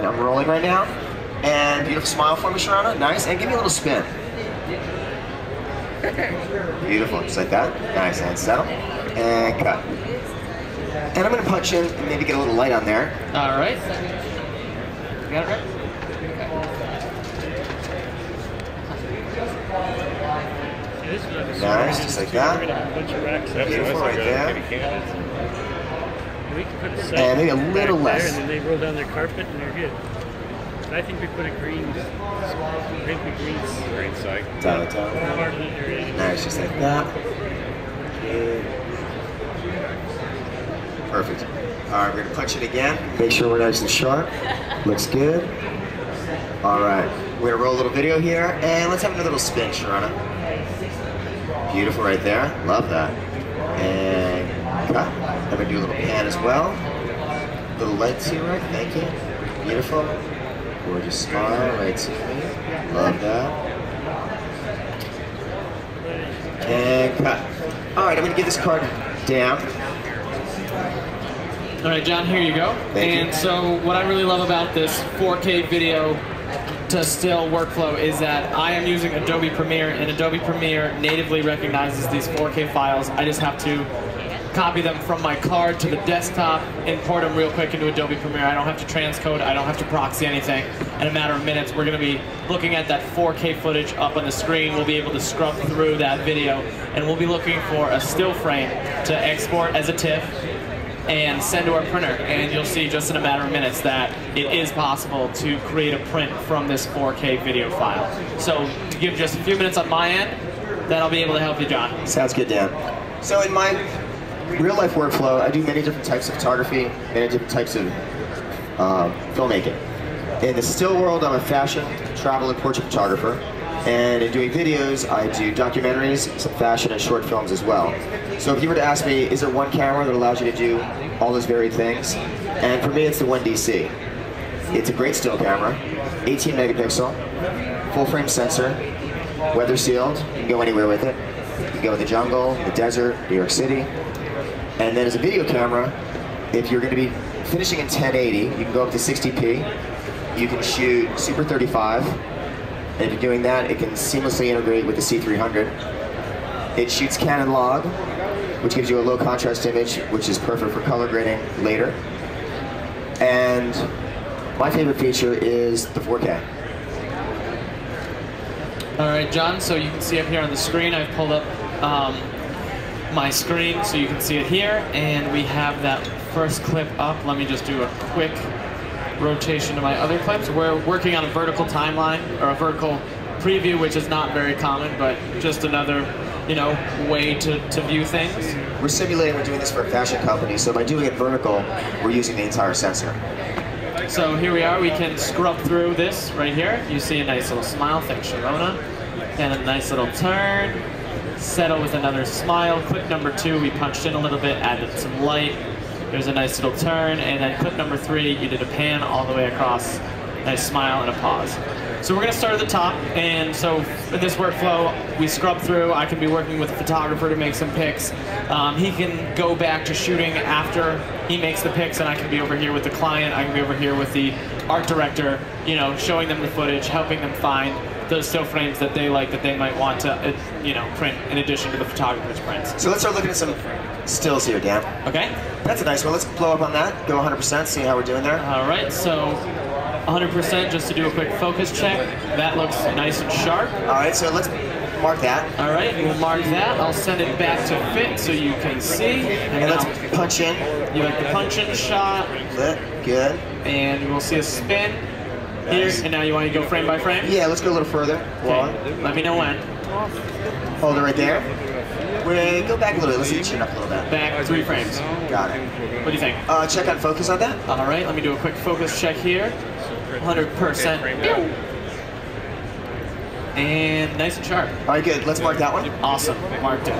and I'm rolling right now. And beautiful smile for me, Sharona. Nice. And give me a little spin. Beautiful, just like that. Nice, and settle. And cut. And I'm going to punch in and maybe get a little light on there. All right. You got it right? Nice, just like that. Beautiful right there. And maybe a little less. And then they roll down their carpet and they're good. I think we put a green side. Down. Nice, just like that. Good. Perfect. All right, we're gonna punch it again. Make sure we're nice and sharp. Looks good. All right, we're gonna roll a little video here, and let's have another little spin, Sharona. Beautiful right there. Love that. And cut. I'm gonna do a little pan as well. Little light to right. Thank you. Beautiful. Gorgeous smile right to me. Love that. And cut. All right, I'm gonna give this card down. All right, John, here you go. Thank you. So what I really love about this 4K video to still workflow is that I am using Adobe Premiere, and Adobe Premiere natively recognizes these 4K files. I just have to copy them from my card to the desktop, import them real quick into Adobe Premiere. I don't have to transcode, I don't have to proxy anything. In a matter of minutes, we're going to be looking at that 4K footage up on the screen. We'll be able to scrub through that video, and we'll be looking for a still frame to export as a TIFF and send to our printer. And you'll see just in a matter of minutes that it is possible to create a print from this 4K video file. So to give just a few minutes on my end, that'll be able to help you, John. Sounds good, Dan. So in my real life workflow, I do many different types of photography, many different types of filmmaking. In the still world, I'm a fashion, travel, and portrait photographer. And in doing videos, I do documentaries, some fashion, and short films as well. So if you were to ask me, is there one camera that allows you to do all those varied things? And for me, it's the 1DC. It's a great still camera, 18 megapixel, full frame sensor, weather sealed. You can go anywhere with it. You can go in the jungle, the desert, New York City. And then as a video camera, if you're going to be finishing in 1080, you can go up to 60p. You can shoot Super 35. And if you're doing that, it can seamlessly integrate with the C300. It shoots Canon log, which gives you a low contrast image, which is perfect for color grading later. And my favorite feature is the 4K. All right, John, so you can see up here on the screen, I've pulled up my screen so you can see it here, and we have that first clip up. Let me just do a quick rotation to my other clips. We're working on a vertical timeline, or a vertical preview, which is not very common, but just another, way to view things. We're simulating, we're doing this for a fashion company, so by doing it vertical, we're using the entire sensor. So here we are, we can scrub through this right here. You see a nice little smile, thanks Sharona, and a nice little turn. Settle with another smile. Clip number 2, we punched in a little bit, added some light. There's a nice little turn, and then clip number 3, you did a pan all the way across. Nice smile and a pause. So we're going to start at the top, and so in this workflow, we scrub through. I can be working with a photographer to make some pics. He can go back to shooting after he makes the pics, and I can be over here with the client. I can be over here with the art director, showing them the footage, helping them find those still frames that they like, that they might want to, print in addition to the photographer's prints. So let's start looking at some stills here, Dan. Okay. That's a nice one. Let's blow up on that. Go 100%, see how we're doing there. All right, so 100% just to do a quick focus check. That looks nice and sharp. All right, so let's mark that. All right, we'll mark that. I'll send it back to fit so you can see. And let's punch in. You like the punch-in shot. Good. And we'll see a spin here. And now you want to go frame by frame? Yeah, let's go a little further. Okay. Let me know when. Hold it right there. Go back a little bit. Let's see the chin up a little bit. Back 3 frames. Got it. What do you think? Check on focus on that. All right, let me do a quick focus check here. 100%. And nice and sharp. All right, good. Let's mark that one. Awesome. Marked it.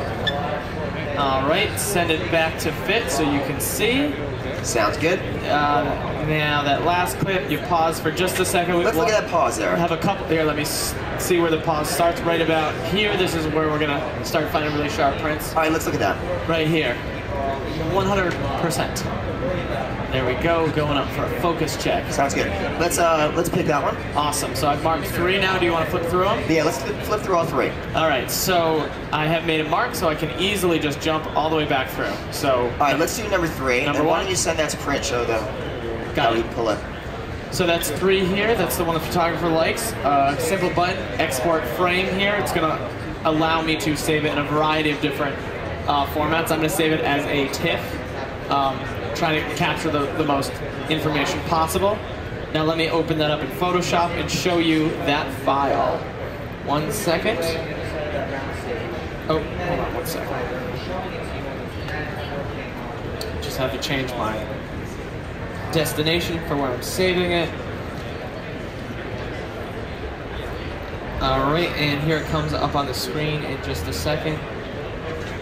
All right, send it back to fit so you can see. Sounds good. Now that last clip, you pause for just a second. Let's look at that pause there. I have a couple here. Let me see where the pause starts. Right about here. This is where we're gonna start finding really sharp prints. All right, let's look at that. Right here. 100%. There we go, going up for a focus check. Sounds good. Let's pick that one. Awesome. So I've marked 3 now. Do you want to flip through them? Yeah, let's flip through all 3. All right. So I have made a mark, so I can easily just jump all the way back through. So. All right. Let's do number 3. Number and why 1. don't you send that to print? Show them Got how it. we pull it. So that's 3 here. That's the one the photographer likes. Simple button, export frame here. It's gonna allow me to save it in a variety of different formats. I'm gonna save it as a TIFF. Trying to capture the most information possible. Now let me open that up in Photoshop and show you that file. 1 second. Oh, hold on 1 second. Just have to change my destination for where I'm saving it. Alright, and here it comes up on the screen in just a second.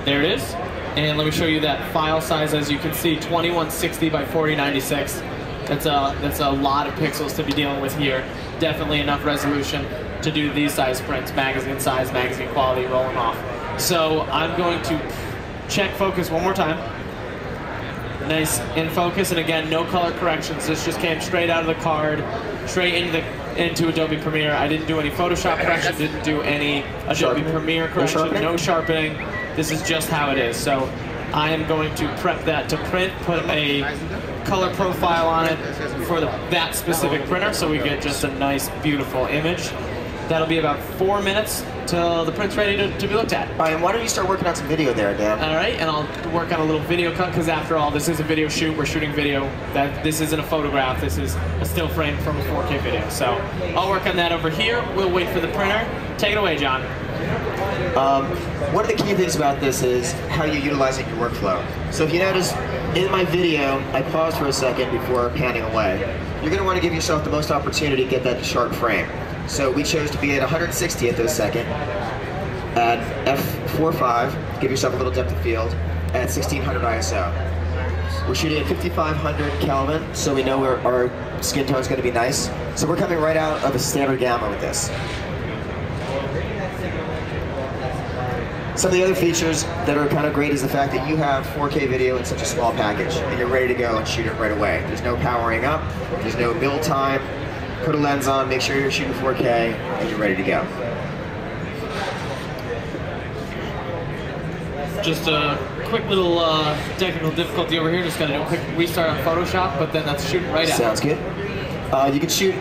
There it is. And let me show you that file size. As you can see, 2160 by 4096. That's a lot of pixels to be dealing with here. Definitely enough resolution to do these size prints, magazine size, magazine quality, rolling off. So I'm going to check focus one more time. Nice in focus, and again, no color corrections. This just came straight out of the card, straight into Adobe Premiere. I didn't do any Photoshop correction, didn't do any Adobe Premiere correction, no sharpening. This is just how it is. So I am going to prep that to print, put a color profile on it for that specific printer, so we get just a nice, beautiful image. That'll be about 4 minutes till the print's ready to be looked at. All right, and why don't you start working on some video there, Dan? All right, and I'll work on a little video cut, because after all, this is a video shoot. We're shooting video. This isn't a photograph. This is a still frame from a 4K video. So I'll work on that over here. We'll wait for the printer. Take it away, John. One of the key things about this is how you're utilizing your workflow. So if you notice, in my video, I paused for a second before panning away. You're going to want to give yourself the most opportunity to get that sharp frame. So we chose to be at 160th of a second, at f4.5, give yourself a little depth of field, at 1600 ISO. We're shooting at 5500 Kelvin, so we know where our skin tone is going to be nice. So we're coming right out of a standard gamma with this. Some of the other features that are kind of great is the fact that you have 4K video in such a small package, and you're ready to go and shoot it right away. There's no powering up, there's no build time. Put a lens on, make sure you're shooting 4K, and you're ready to go. Just a quick little technical difficulty over here. Just got to do a quick restart on Photoshop, but then that's shooting right out. Sounds good. You can shoot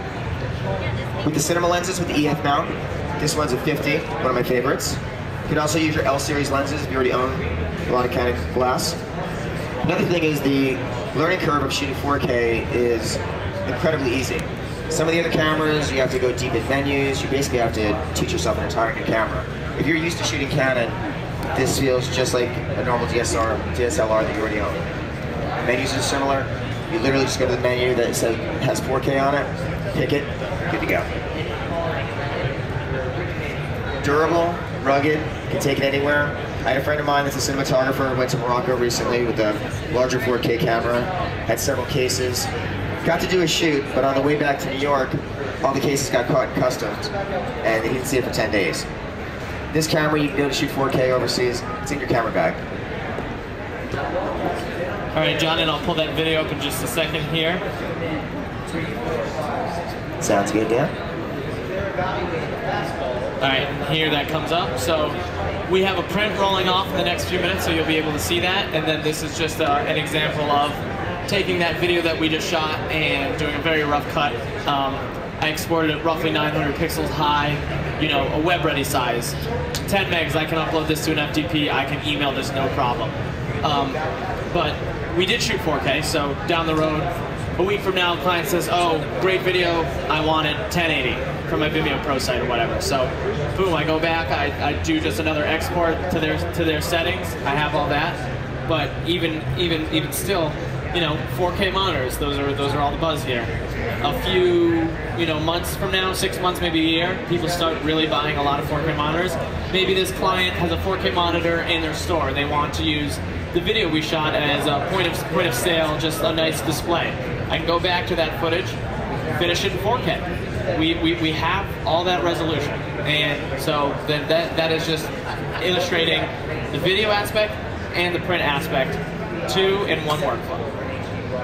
with the cinema lenses with the EF mount. This one's a 50, one of my favorites. You can also use your L series lenses if you already own a lot of Canon glass. Another thing is the learning curve of shooting 4K is incredibly easy. Some of the other cameras, you have to go deep in menus. You basically have to teach yourself an entire new camera. If you're used to shooting Canon, this feels just like a normal DSLR that you already own. The menus are similar. You literally just go to the menu that has 4K on it, pick it, good to go. Durable, rugged, can take it anywhere. I had a friend of mine that's a cinematographer, went to Morocco recently with a larger 4K camera, had several cases. Got to do a shoot, but on the way back to New York, all the cases got caught in customs, and he didn't see it for 10 days. This camera, you can go to shoot 4K overseas, it's in your camera bag. All right, John, and I'll pull that video up in just a second here. Sounds good, Dan? All right, and here that comes up. So we have a print rolling off in the next few minutes, so you'll be able to see that. And then this is just an example of taking that video that we just shot and doing a very rough cut. I exported it roughly 900 pixels high, you know, a web-ready size. 10 megs, I can upload this to an FTP, I can email this, no problem. But we did shoot 4K, so down the road, a week from now, the client says, oh, great video, I want it 1080 from my Vimeo Pro site or whatever. So, boom, I go back, I do just another export to their settings, I have all that. But even still, you know, 4K monitors, those are all the buzz here. A few, you know, months from now, 6 months, maybe a year, people start really buying a lot of 4K monitors. Maybe this client has a 4K monitor in their store. They want to use the video we shot as a point of sale, just a nice display. I can go back to that footage, finish it in 4K. We have all that resolution, and so that is just illustrating the video aspect and the print aspect, two in one workflow.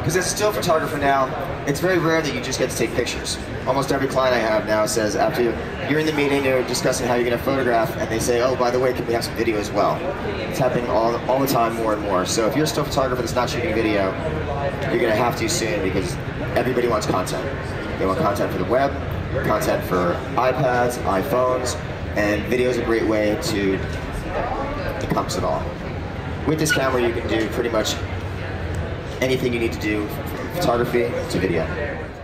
Because as a still photographer now, it's very rare that you just get to take pictures. Almost every client I have now says after you're in the meeting, they're discussing how you're going to photograph, and they say, oh, by the way, can we have some video as well? It's happening all the time, more and more. So if you're a still photographer that's not shooting video, you're going to have to soon, because everybody wants content. They want content for the web, content for iPads, iPhones, and video is a great way to encompass it all. With this camera, you can do pretty much anything you need to do from photography to video.